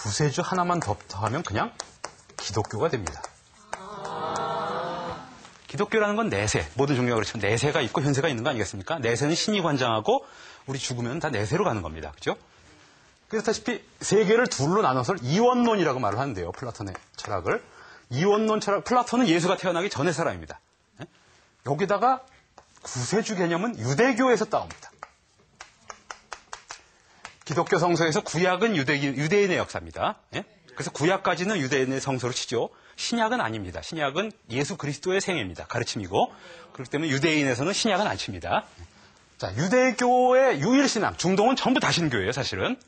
구세주 하나만 더 하면 그냥 기독교가 됩니다. 기독교라는 건 내세, 모든 종교가 그렇지만 내세가 있고 현세가 있는 거 아니겠습니까? 내세는 신이 관장하고 우리 죽으면 다 내세로 가는 겁니다. 그죠? 그렇다시피 세계를 둘로 나눠서 이원론이라고 말을 하는데요. 플라톤의 철학을. 이원론 철학, 플라톤은 예수가 태어나기 전의 사람입니다. 여기다가 구세주 개념은 유대교에서 따옵니다. 기독교 성서에서 구약은 유대인의 역사입니다. 그래서 구약까지는 유대인의 성서로 치죠. 신약은 아닙니다. 신약은 예수 그리스도의 생애입니다. 가르침이고. 그렇기 때문에 유대인에서는 신약은 안 칩니다. 자, 유대교의 유일신앙, 중동은 전부 다신교예요, 사실은.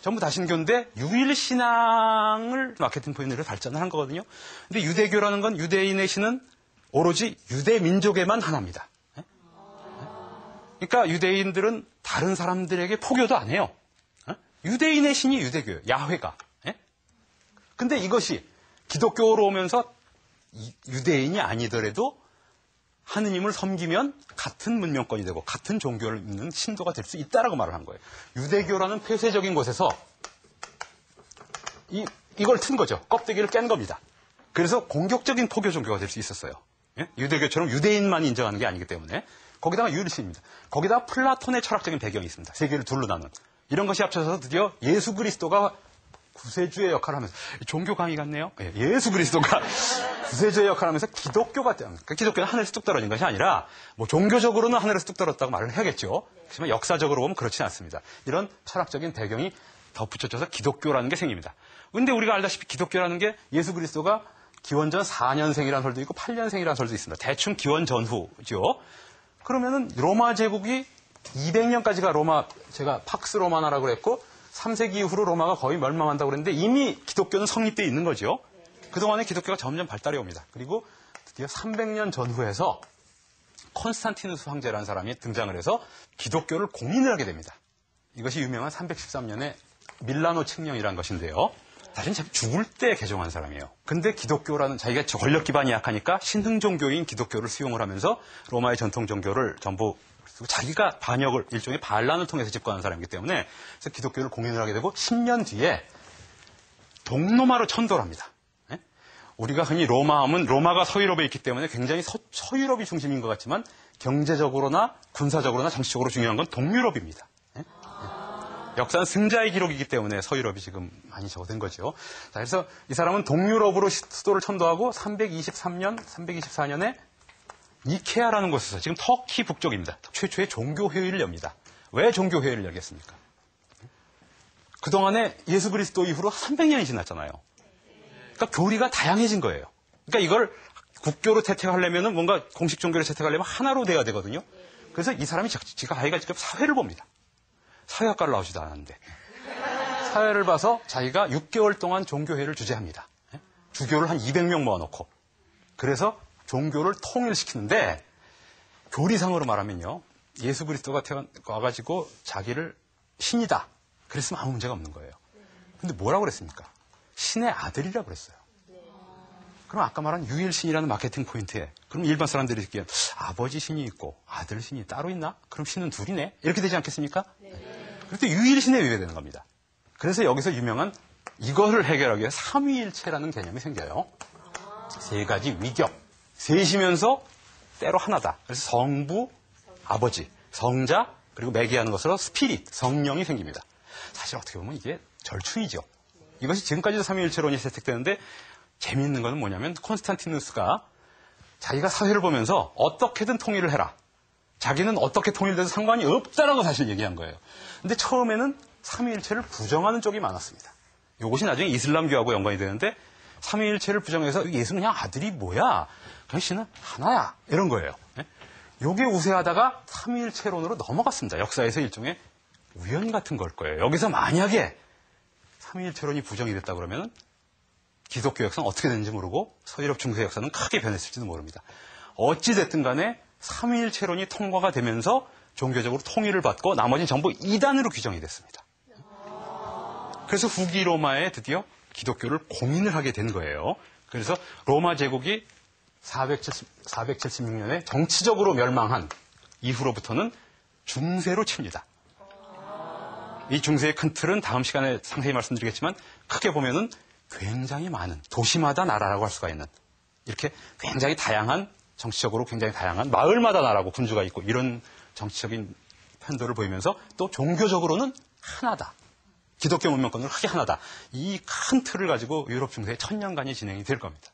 전부 다신교인데 유일신앙을 마케팅 포인트로 발전을 한 거거든요. 근데 유대교라는 건 유대인의 신은 오로지 유대민족에만 하나입니다. 그러니까 유대인들은 다른 사람들에게 포교도 안 해요. 유대인의 신이 유대교예요. 야훼가. 근데 이것이 기독교로 오면서 유대인이 아니더라도 하느님을 섬기면 같은 문명권이 되고 같은 종교를 믿는 신도가 될 수 있다라고 말을 한 거예요. 유대교라는 폐쇄적인 곳에서 이걸 튼 거죠. 껍데기를 깬 겁니다. 그래서 공격적인 포교 종교가 될 수 있었어요. 유대교처럼 유대인만 인정하는 게 아니기 때문에. 거기다가 유일신입니다. 거기다가 플라톤의 철학적인 배경이 있습니다. 세계를 둘로 나눈. 이런 것이 합쳐서 드디어 예수 그리스도가 구세주의 역할을 하면서, 종교 강의 같네요. 예수 그리스도가 구세주의 역할을 하면서 기독교가, 그러니까 기독교는 하늘에서 뚝 떨어진 것이 아니라, 뭐 종교적으로는 하늘에서 뚝 떨어졌다고 말을 해야겠죠. 하지만 역사적으로 보면 그렇지 않습니다. 이런 철학적인 배경이 덧붙여져서 기독교라는 게 생깁니다. 근데 우리가 알다시피 기독교라는 게 예수 그리스도가 기원전 4년생이라는 설도 있고 8년생이라는 설도 있습니다. 대충 기원 전후죠. 그러면은 로마 제국이 200년까지가 로마, 제가 팍스 로마나라고 그랬고 3세기 이후로 로마가 거의 멸망한다고 그랬는데 이미 기독교는 성립되어 있는 거죠. 그동안에 기독교가 점점 발달해 옵니다. 그리고 드디어 300년 전후에서 콘스탄티누스 황제라는 사람이 등장을 해서 기독교를 공인을 하게 됩니다. 이것이 유명한 313년에 밀라노 칙령이라는 것인데요. 사실은 죽을 때 개종한 사람이에요. 근데 기독교라는 자기가 권력 기반이 약하니까 신흥 종교인 기독교를 수용을 하면서 로마의 전통 종교를 전부 자기가 반역을 일종의 반란을 통해서 집권한 사람이기 때문에 그래서 기독교를 공인을 하게 되고 10년 뒤에 동로마로 천도를 합니다. 우리가 흔히 로마 하면 로마가 서유럽에 있기 때문에 굉장히 서유럽이 중심인 것 같지만 경제적으로나 군사적으로나 정치적으로 중요한 건 동유럽입니다. 역사는 승자의 기록이기 때문에 서유럽이 지금 많이 저된 거죠. 자, 그래서 이 사람은 동유럽으로 수도를 천도하고 323년, 324년에 니케아라는 곳에서 지금 터키 북쪽입니다. 최초의 종교회의를 엽니다. 왜 종교회의를 열겠습니까? 그동안에 예수 그리스도 이후로 300년이 지났잖아요. 그러니까 교리가 다양해진 거예요. 그러니까 이걸 국교로 채택하려면 뭔가 공식 종교를 채택하려면 하나로 돼야 되거든요. 그래서 이 사람이 자기가 직접 사회를 봅니다. 사회학과를 나오지도 않았는데. 사회를 봐서 자기가 6개월 동안 종교회의를 주재합니다. 주교를 한 200명 모아놓고. 그래서 종교를 통일시키는데 교리상으로 말하면요. 예수 그리스도가 와가지고 자기를 신이다. 그랬으면 아무 문제가 없는 거예요. 근데 뭐라고 그랬습니까? 신의 아들이라고 그랬어요. 그럼 아까 말한 유일신이라는 마케팅 포인트에 그럼 일반 사람들이 듣기엔 아버지 신이 있고 아들 신이 따로 있나? 그럼 신은 둘이네? 이렇게 되지 않겠습니까? 그런데 유일신에 위배되는 겁니다. 그래서 여기서 유명한 이거를 해결하기 위해 삼위일체라는 개념이 생겨요. 세 가지 위격. 셋이면서 때로 하나다. 그래서 성부, 아버지, 성자, 그리고 매개하는 것으로 스피릿, 성령이 생깁니다. 사실 어떻게 보면 이게 절충이죠. 이것이 지금까지도 삼위일체론이 채택되는데 재미있는 것은 뭐냐면 콘스탄티누스가 자기가 사회를 보면서 어떻게든 통일을 해라. 자기는 어떻게 통일돼도 상관이 없다라고 사실 얘기한 거예요. 근데 처음에는 삼위일체를 부정하는 쪽이 많았습니다. 이것이 나중에 이슬람교하고 연관이 되는데 삼위일체를 부정해서 예수는 그냥 아들이 뭐야? 그냥 신은 하나야. 이런 거예요. 요게 우세하다가 삼위일체론으로 넘어갔습니다. 역사에서 일종의 우연 같은 걸 거예요. 여기서 만약에 삼위일체론이 부정이 됐다 그러면 기독교 역사는 어떻게 되는지 모르고 서유럽 중세 역사는 크게 변했을지도 모릅니다. 어찌됐든 간에 삼위일체론이 통과가 되면서 종교적으로 통일을 받고 나머지는 전부 이단으로 규정이 됐습니다. 그래서 후기 로마에 드디어 기독교를 공인을 하게 된 거예요. 그래서 로마 제국이 476년에 정치적으로 멸망한 이후로부터는 중세로 칩니다. 이 중세의 큰 틀은 다음 시간에 상세히 말씀드리겠지만 크게 보면은 굉장히 많은 도시마다 나라라고 할 수가 있는 이렇게 굉장히 다양한 정치적으로 굉장히 다양한 마을마다 나라고 군주가 있고 이런 정치적인 편도를 보이면서 또 종교적으로는 하나다. 기독교 문명권은 크게 하나다. 이 큰 틀을 가지고 유럽 중세의 1000년간이 진행이 될 겁니다.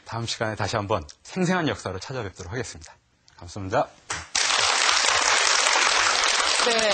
다음 시간에 다시 한번 생생한 역사로 찾아뵙도록 하겠습니다. 감사합니다. 네.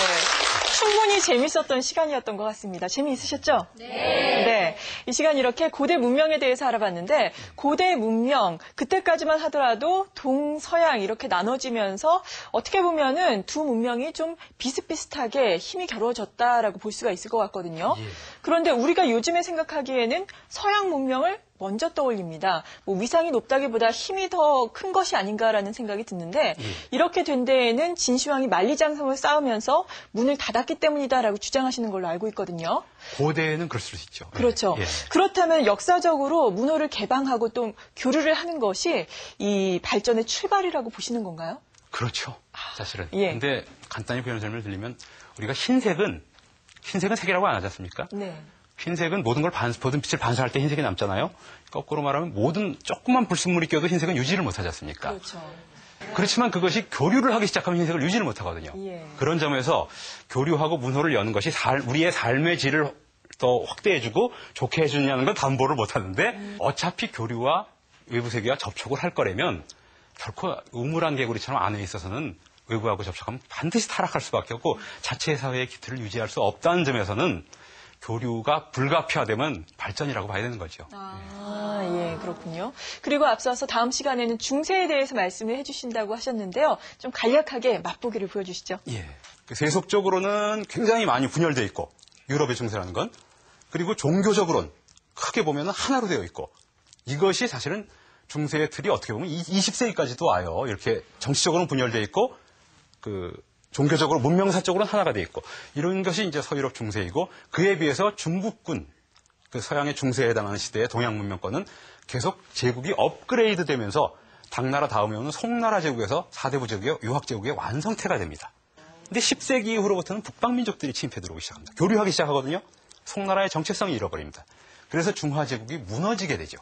충분히 재밌었던 시간이었던 것 같습니다. 재미있으셨죠? 네. 이 시간 이렇게 고대 문명에 대해서 알아봤는데 고대 문명, 그때까지만 하더라도 동서양 이렇게 나눠지면서 어떻게 보면은 두 문명이 좀 비슷비슷하게 힘이 겨루어졌다라고 볼 수가 있을 것 같거든요. 예. 그런데 우리가 요즘에 생각하기에는 서양 문명을 먼저 떠올립니다. 뭐 위상이 높다기보다 힘이 더 큰 것이 아닌가라는 생각이 드는데 이렇게 된 데에는 진시황이 만리장성을 쌓으면서 문을 닫았기 때문이다라고 주장하시는 걸로 알고 있거든요. 고대에는 그럴 수 있죠. 그렇죠. 예. 그렇다면 역사적으로 문호를 개방하고 또 교류를 하는 것이 이 발전의 출발이라고 보시는 건가요? 그렇죠. 사실은. 예. 근데 간단히 표현 설명을 드리면 우리가 흰색은 색이라고 안 하지 않습니까? 네. 흰색은 모든 걸 모든 빛을 반사할 때 흰색이 남잖아요. 거꾸로 말하면 모든 조그만 불순물이 껴도 흰색은 유지를 못하지 않습니까? 그렇죠. 그렇지만 그것이 교류를 하기 시작하면 흰색을 유지를 못하거든요. 예. 그런 점에서 교류하고 문호를 여는 것이 우리의 삶의 질을 더 확대해주고 좋게 해주느냐는 건 담보를 못하는데 어차피 교류와 외부 세계와 접촉을 할 거라면 결코 우물안 개구리처럼 안에 있어서는 외부하고 접촉하면 반드시 타락할 수밖에 없고 자체 사회의 기틀을 유지할 수 없다는 점에서는 교류가 불가피화되면 발전이라고 봐야 되는 거죠. 예, 그렇군요. 그리고 앞서서 다음 시간에는 중세에 대해서 말씀을 해주신다고 하셨는데요. 좀 간략하게 맛보기를 보여주시죠. 예. 세속적으로는 굉장히 많이 분열되어 있고 유럽의 중세라는 건 그리고 종교적으로는 크게 보면 하나로 되어 있고 이것이 사실은 중세의 틀이 어떻게 보면 20세기까지도 와요. 이렇게 정치적으로는 분열되어 있고 종교적으로 문명사적으로는 하나가 되어 있고 이런 것이 이제 서유럽 중세이고 그에 비해서 중국군 서양의 중세에 해당하는 시대의 동양 문명권은 계속 제국이 업그레이드 되면서 당나라 다음에 오는 송나라 제국에서 사대부 제국의 유학 제국의 완성태가 됩니다. 근데 10세기 이후로부터는 북방민족들이 침입해 들어오기 시작합니다. 교류하기 시작하거든요. 송나라의 정체성이 잃어버립니다. 그래서 중화 제국이 무너지게 되죠.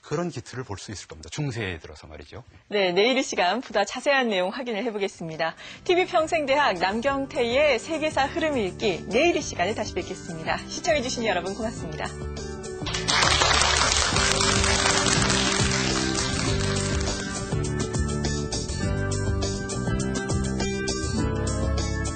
그런 기틀을 볼 수 있을 겁니다. 중세에 들어서 말이죠. 네, 내일 이 시간 보다 자세한 내용 확인을 해보겠습니다. TV평생대학 남경태의 세계사 흐름 읽기 내일 이 시간에 다시 뵙겠습니다. 시청해주신 여러분 고맙습니다.